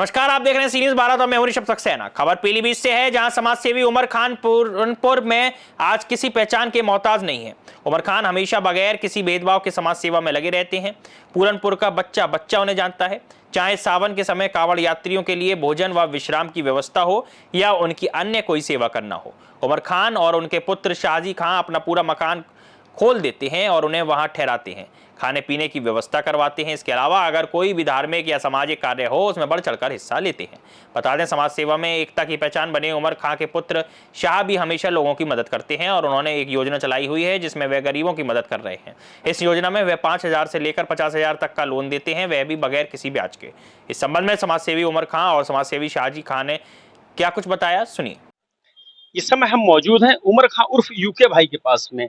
नमस्कार, आप देख रहे हैं सी न्यूज भारत और मैं हूं ऋषभ सक्सेना। खबर पीलीभीत से है, जहां समाज सेवी उमर खान पूरनपुर में आज किसी पहचान के मोहताज नहीं है। उमर खान हमेशा बगैर किसी भेदभाव के समाज सेवा में लगे रहते हैं। पूरनपुर का बच्चा बच्चा उन्हें जानता है, चाहे सावन के समय कांवड़ यात्रियों के लिए भोजन व विश्राम की व्यवस्था हो या उनकी अन्य कोई सेवा करना हो। उमर खान और उनके पुत्र शाहजी खान अपना पूरा मकान खोल देते हैं और उन्हें वहां ठहराते हैं, खाने पीने की व्यवस्था करवाते हैं। इसके अलावा अगर कोई भी धार्मिक या सामाजिक कार्य हो उसमें बढ़ चढ़कर हिस्सा लेते हैं। बता दें, समाज सेवा में एकता की पहचान बने उमर खान के पुत्र शाह भी हमेशा लोगों की मदद करते हैं और उन्होंने एक योजना चलाई हुई है जिसमें वे गरीबों की मदद कर रहे हैं। इस योजना में वे 5,000 से लेकर 50,000 तक का लोन देते हैं, वह भी बगैर किसी ब्याज के। इस संबंध में समाज सेवी उमर खान और समाज सेवी शाहजी खान ने क्या कुछ बताया, सुनिए। इस समय हम मौजूद हैं उमर खां उर्फ यूके भाई के पास में,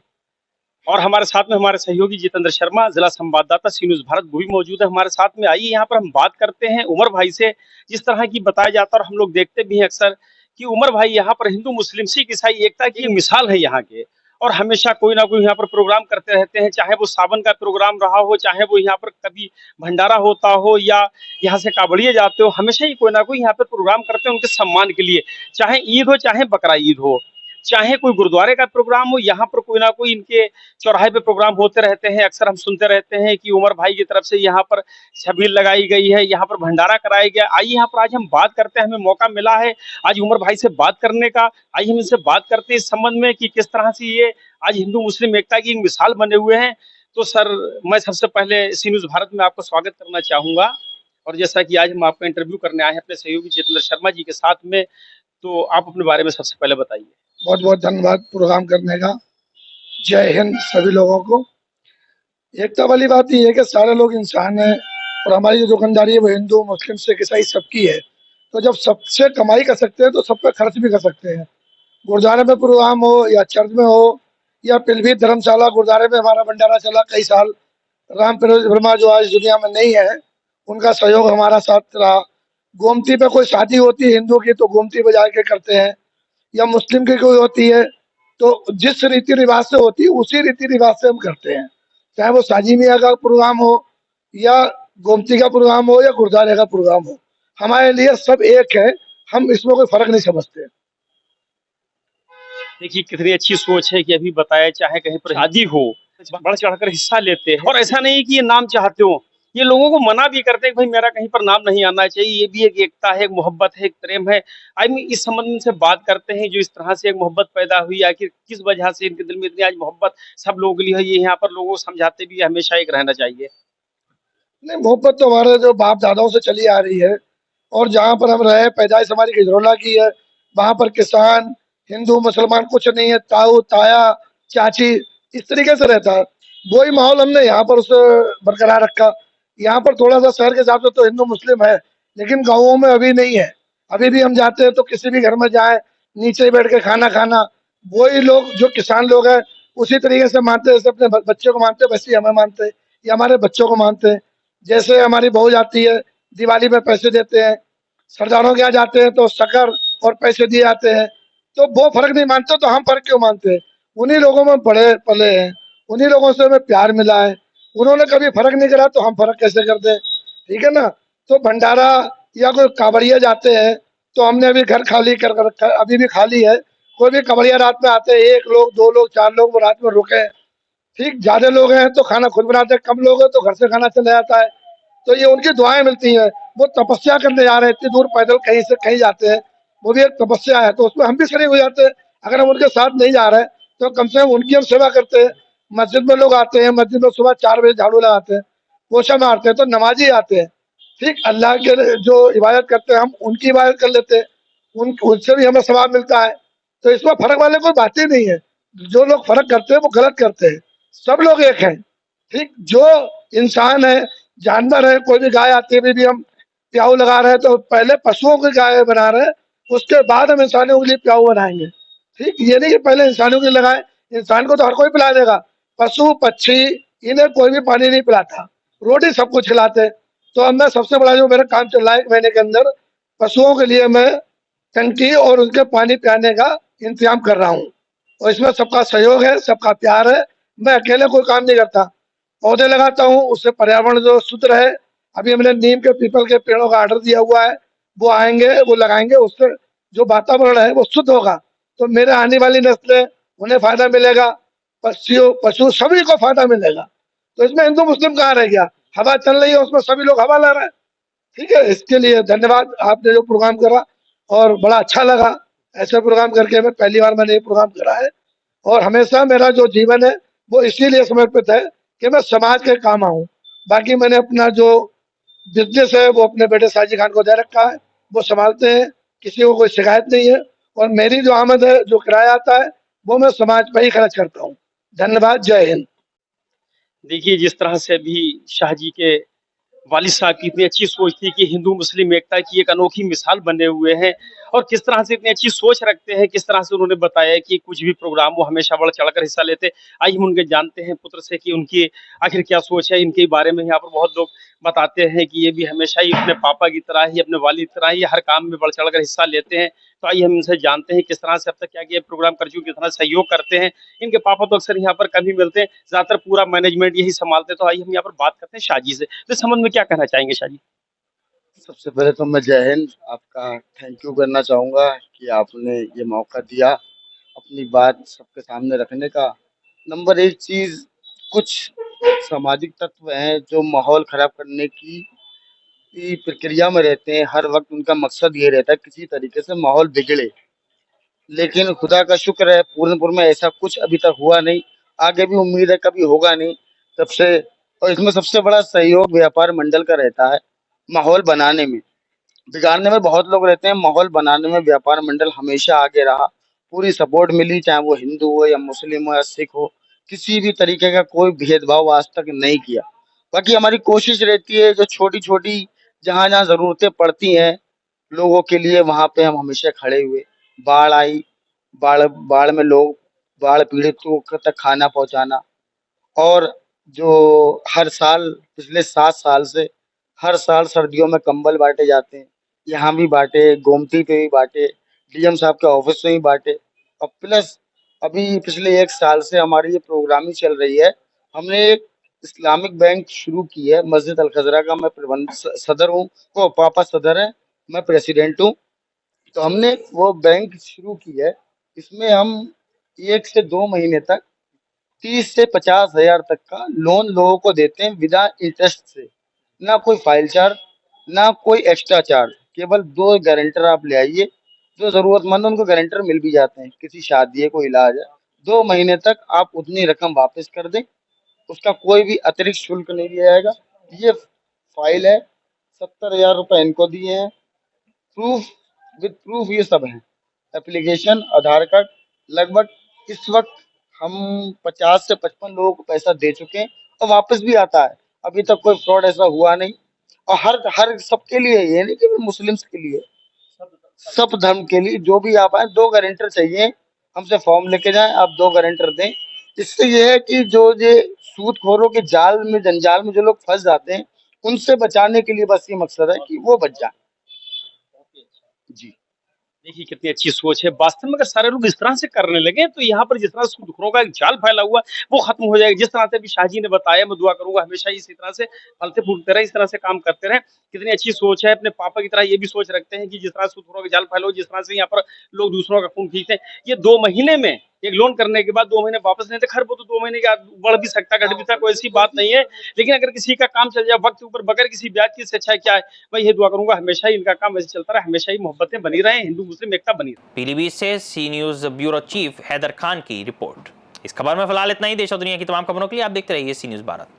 और हमारे साथ में हमारे सहयोगी जितेंद्र शर्मा, जिला संवाददाता सी न्यूज भारत, वो भी मौजूद है हमारे साथ में। आइए यहाँ पर हम बात करते हैं उमर भाई से। जिस तरह की बताया जाता है और हम लोग देखते भी हैं अक्सर कि उमर भाई यहाँ पर हिंदू मुस्लिम सिख ईसाई एकता की एक मिसाल है यहाँ के, और हमेशा कोई ना कोई यहाँ पर प्रोग्राम करते रहते हैं, चाहे वो सावन का प्रोग्राम रहा हो, चाहे वो यहाँ पर कभी भंडारा होता हो या यहाँ से कावड़िए जाते हो, हमेशा ही कोई ना कोई यहाँ पर प्रोग्राम करते हैं उनके सम्मान के लिए। चाहे ईद हो, चाहे बकरा ईद हो, चाहे कोई गुरुद्वारे का प्रोग्राम हो, यहाँ पर कोई ना कोई इनके चौराहे पे प्रोग्राम होते रहते हैं। अक्सर हम सुनते रहते हैं कि उमर भाई की तरफ से यहाँ पर छबील लगाई गई है, यहाँ पर भंडारा कराया गया। आइए यहाँ पर आज हम बात करते हैं, हमें मौका मिला है आज उमर भाई से बात करने का। आइए हम इनसे बात करते हैं इस संबंध में कि किस तरह से ये आज हिंदू मुस्लिम एकता की एक मिसाल बने हुए हैं। तो सर, मैं सबसे पहले सी न्यूज भारत में आपको स्वागत करना चाहूंगा, और जैसा कि आज हम आपका इंटरव्यू करने आए हैं अपने सहयोगी जितेंद्र शर्मा जी के साथ में, तो आप अपने बारे में सबसे पहले बताइए। बहुत बहुत धन्यवाद प्रोग्राम करने का। जय हिंद सभी लोगों को। एकता वाली बात ये है कि सारे लोग इंसान हैं और हमारी जो दुकानदारी है वो हिंदू मुस्लिम सिख ईसाई सबकी है। तो जब सबसे कमाई कर सकते हैं तो सब पे खर्च भी कर सकते हैं। गुरुद्वारे में प्रोग्राम हो या चर्च में हो या पीलीभीत धर्मशाला, गुरुद्वारे में हमारा भंडारा चला कई साल। राम फिरोज वर्मा जो आज दुनिया में नहीं है, उनका सहयोग हमारा साथ रहा। गोमती पे कोई शादी होती है हिंदू की तो गोमती बजा के करते हैं, या मुस्लिम की कोई होती है तो जिस रीति रिवाज से होती है उसी रीति रिवाज से हम करते हैं। चाहे वो साजी मियाँ का प्रोग्राम हो या गोमती का प्रोग्राम हो या गुरुद्वारे का प्रोग्राम हो, हमारे लिए सब एक है। हम इसमें कोई फर्क नहीं समझते। देखिए कितनी अच्छी सोच है कि अभी बताया, चाहे कहीं पर शादी हो बढ़ चढ़कर हिस्सा लेते हैं, और ऐसा नहीं कि ये नाम चाहते हो, ये लोगों को मना भी करते हैं कि भाई मेरा कहीं पर नाम नहीं आना चाहिए। ये भी एक एकता है, एक मोहब्बत है, एक प्रेम है। आई मीन इस संबंध से बात करते हैं, जो इस तरह से एक मोहब्बत पैदा हुई, आखिर किस वजह से इनके दिल में इतनी आज मोहब्बत सब लोगों के लिए है। ये यहाँ पर लोगों को समझाते भी हमेशा एक रहना चाहिए। नहीं, मोहब्बत तो हमारे जो बाप दादाओं से चली आ रही है, और जहाँ पर हम रहे, पैदाइश हमारी गजरौला की है, वहाँ पर किसान हिंदू मुसलमान कुछ नहीं है, ताऊ ताया चाची इस तरीके से रहता है। वही माहौल हमने यहाँ पर उसे बरकरार रखा। यहाँ पर थोड़ा सा शहर के हिसाब से तो हिंदू मुस्लिम है, लेकिन गाँवों में अभी नहीं है। अभी भी हम जाते हैं तो किसी भी घर में जाए, नीचे बैठ के खाना खाना, वही लोग जो किसान लोग हैं उसी तरीके से मानते हैं, जैसे अपने बच्चों को मानते हैं वैसे ही हमें मानते हैं, या हमारे बच्चों को मानते हैं। जैसे हमारी बहू जाती है दिवाली में पैसे देते हैं, सरदारों के यहाँ जाते हैं तो शक्कर और पैसे दिए जाते हैं। तो वो फर्क नहीं मानते तो हम फर्क क्यों मानते हैं? उन्हीं लोगों में बड़े पले हैं, उन्हीं लोगों से हमें प्यार मिला है। उन्होंने कभी फर्क नहीं करा तो हम फर्क कैसे कर दें? ठीक है ना। तो भंडारा या कोई कांवड़िया जाते हैं तो हमने अभी घर खाली कर रखा है, अभी भी खाली है। कोई भी कांवड़िया रात में आते हैं, 1 लोग 2 लोग 4 लोग वो रात में रुके। ठीक, ज्यादा लोग हैं तो खाना खुद बनाते हैं, कम लोग हैं तो घर से खाना चला जाता है। तो ये उनकी दुआएं मिलती हैं। वो तपस्या करने जा रहे हैं, इतनी दूर पैदल कहीं से कहीं जाते हैं, वो भी एक तपस्या है, तो उसमें हम भी शरीक हो जाते हैं। अगर हम उनके साथ नहीं जा रहे तो कम से कम उनकी हम सेवा करते हैं। मस्जिद में लोग आते हैं, मस्जिद में सुबह 4 बजे झाड़ू लगाते हैं, पोछा मारते हैं, तो नमाजी आते हैं। ठीक, अल्लाह के जो इबादत करते हैं हम उनकी इबादत कर लेते हैं, उनसे भी हमें सवाब मिलता है। तो इसमें फर्क वाले कोई बात ही नहीं है। जो लोग फर्क करते हैं वो गलत करते हैं। सब लोग एक हैं। ठीक, जो इंसान है, जानवर है, कोई भी गाय आती है, भी हम प्याऊ लगा रहे हैं तो पहले पशुओं की गाय बना रहे हैं, उसके बाद हम इंसानों के लिए प्याऊ बनाएंगे। ठीक, ये नहीं कि पहले इंसानों के लिए लगाए। इंसान को तो हर कोई पिला देगा, पशु पक्षी इन्हें कोई भी पानी नहीं पिलाता, रोटी सब कुछ खिलाते। तो अब मैं सबसे बड़ा जो मेरा काम चल रहा है 1 महीने के अंदर, पशुओं के लिए मैं टंकी और उनके पानी पिलाने का इंतजाम कर रहा हूँ। और इसमें सबका सहयोग है, सबका प्यार है। मैं अकेले कोई काम नहीं करता। पौधे लगाता हूँ, उससे पर्यावरण जो शुद्ध रहे। अभी हमने नीम के पीपल के पेड़ों का ऑर्डर दिया हुआ है, वो आएंगे, वो लगाएंगे, उससे जो वातावरण है वो शुद्ध होगा, तो मेरे आने वाली नस्लें, उन्हें फायदा मिलेगा, पक्षियों पशु सभी को फायदा मिलेगा। तो इसमें हिंदू मुस्लिम कहाँ रह गया? हवा चल रही है, उसमें सभी लोग हवा ला रहे हैं। ठीक है, इसके लिए धन्यवाद, आपने जो प्रोग्राम करा और बड़ा अच्छा लगा। ऐसे प्रोग्राम करके मैं पहली बार मैंने ये प्रोग्राम करा है, और हमेशा मेरा जो जीवन है वो इसीलिए समर्पित है कि मैं समाज के काम आऊं। बाकी मैंने अपना जो बिजनेस है वो अपने बेटे साजिद खान को दे रखा है, वो संभालते हैं, किसी को कोई शिकायत नहीं है। और मेरी जो आमद है, जो किराया आता है, वो मैं समाज पर ही खर्च करता हूँ। धन्यवाद, जय हिंद। देखिए, जिस तरह से अभी शाह जी के वालिद साहब की इतनी अच्छी सोच थी कि हिंदू मुस्लिम एकता की एक अनोखी मिसाल बने हुए हैं, और किस तरह से इतनी अच्छी सोच रखते हैं, किस तरह से उन्होंने बताया कि कुछ भी प्रोग्राम वो हमेशा बढ़ चढ़कर हिस्सा लेते। आइए हम उनके जानते हैं पुत्र से कि उनकी आखिर क्या सोच है। इनके बारे में यहाँ पर बहुत लोग बताते हैं कि ये भी हमेशा ही अपने पापा की तरह ही, अपने वालिद की तरह ही हर काम में बढ़ चढ़कर हिस्सा लेते हैं। तो आइए हम इनसे जानते हैं किस तरह से अब तक क्या किया प्रोग्राम कर चुके, कितना सहयोग करते हैं। इनके पापा तो अक्सर यहाँ पर कम ही मिलते हैं, ज्यादातर पूरा मैनेजमेंट यही संभालते हैं। तो आइए हम यहाँ पर बात करते हैं शाह जी से। तो इस संबंध में क्या कहना चाहेंगे शाह जी? सबसे पहले तो मैं जय हिंद, आपका थैंक यू करना चाहूँगा कि आपने ये मौका दिया अपनी बात सबके सामने रखने का। नंबर एक चीज़, कुछ सामाजिक तत्व हैं जो माहौल ख़राब करने की प्रक्रिया में रहते हैं। हर वक्त उनका मकसद ये रहता है किसी तरीके से माहौल बिगड़े, लेकिन खुदा का शुक्र है पूरनपुर में ऐसा कुछ अभी तक हुआ नहीं, आगे भी उम्मीद है कभी होगा नहीं। सबसे और इसमें सबसे बड़ा सहयोग व्यापार मंडल का रहता है माहौल बनाने में। बिगाड़ने में बहुत लोग रहते हैं, माहौल बनाने में व्यापार मंडल हमेशा आगे रहा, पूरी सपोर्ट मिली, चाहे वो हिंदू हो या मुस्लिम हो या सिख हो, किसी भी तरीके का कोई भेदभाव आज तक नहीं किया। बाकी हमारी कोशिश रहती है जो छोटी छोटी जहाँ जहाँ जरूरतें पड़ती हैं लोगों के लिए, वहां पे हम हमेशा खड़े हुए। बाढ़ आई, बाढ़ बाढ़ में लोग, बाढ़ पीड़ितों तक खाना पहुंचाना, और जो हर साल पिछले 7 साल से हर साल सर्दियों में कंबल बांटे जाते हैं, यहाँ भी बांटे, गोमती पे भी बांटे, डीएम साहब के ऑफिस में भी बांटे। और प्लस अभी पिछले 1 साल से हमारी ये प्रोग्रामिंग चल रही है। हमने एक इस्लामिक बैंक शुरू की है मस्जिद अल खजरा का, मैं प्रबंध सदर हूँ, वो पापा सदर है, मैं प्रेसिडेंट हूँ। तो हमने वो बैंक शुरू की है, इसमें हम 1 से 2 महीने तक 30 से 50 हजार तक का लोन लोगों को देते हैं विदा इंटरेस्ट से, ना कोई फाइल चार्ज, ना कोई एक्स्ट्रा चार्ज। केवल 2 गारंटर आप ले आइए, जो जरूरतमंद उनको गारंटर मिल भी जाते हैं, किसी शादी है, कोई इलाज है, 2 महीने तक आप उतनी रकम वापस कर दें, उसका कोई भी अतिरिक्त शुल्क नहीं लिया जाएगा। ये फाइल है, 70 हजार रुपये इनको दिए हैं, प्रूफ विद प्रूफ ये सब है, एप्लीकेशन, आधार कार्ड। लगभग इस वक्त हम 50 से 55 लोगों को पैसा दे चुके हैं और वापस भी आता है। अभी तक कोई फ्रॉड ऐसा हुआ नहीं। और हर हर सबके लिए, ये नहीं केवल मुस्लिम्स के लिए, सब धर्म के लिए जो भी आप आए, 2 गारंटर चाहिए। हमसे फॉर्म लेके जाएं, आप 2 गारंटर दें। इससे ये है कि जो ये सूदखोरों के जाल में, जंजाल में जो लोग फंस जाते हैं, उनसे बचाने के लिए बस ये मकसद है कि वो बच जाए। जी, देखिए कितनी अच्छी सोच है। वास्तव में अगर सारे लोग इस तरह से करने लगे तो यहाँ पर जिस तरह सूदखोरों का एक जाल फैला हुआ है वो खत्म हो जाएगा। जिस तरह से अभी शाह जी ने बताया, मैं दुआ करूंगा हमेशा ही इसी तरह से फलते फूलते रहे, इस तरह से काम करते रहे। कितनी अच्छी सोच है। अपने पापा की तरह ये भी सोच रखते हैं कि जिस तरह सूदखोरों का जाल फैला हो, जिस तरह से यहाँ पर लोग दूसरों का खून खींचते हैं, ये 2 महीने में एक लोन करने के बाद 2 महीने वापस नहीं थे। खैर वो तो 2 महीने के बाद बढ़ भी सकता, घट भी सकता, कोई ऐसी बात नहीं है। लेकिन अगर किसी का काम चल जाए वक्त के ऊपर बगैर किसी ब्याज की, इससे अच्छा क्या है। मैं ये दुआ करूंगा हमेशा ही इनका काम ऐसे चलता रहे, हमेशा ही मोहब्बतें बनी रहे, हिंदू मुस्लिम एकता बनी रहे। पीलीभीत से C news bureau chief Haider Khan की रिपोर्ट। इस खबर में फिलहाल इतना ही। देश और दुनिया की तमाम खबरों के लिए आप देखते रहिए सी न्यूज भारत।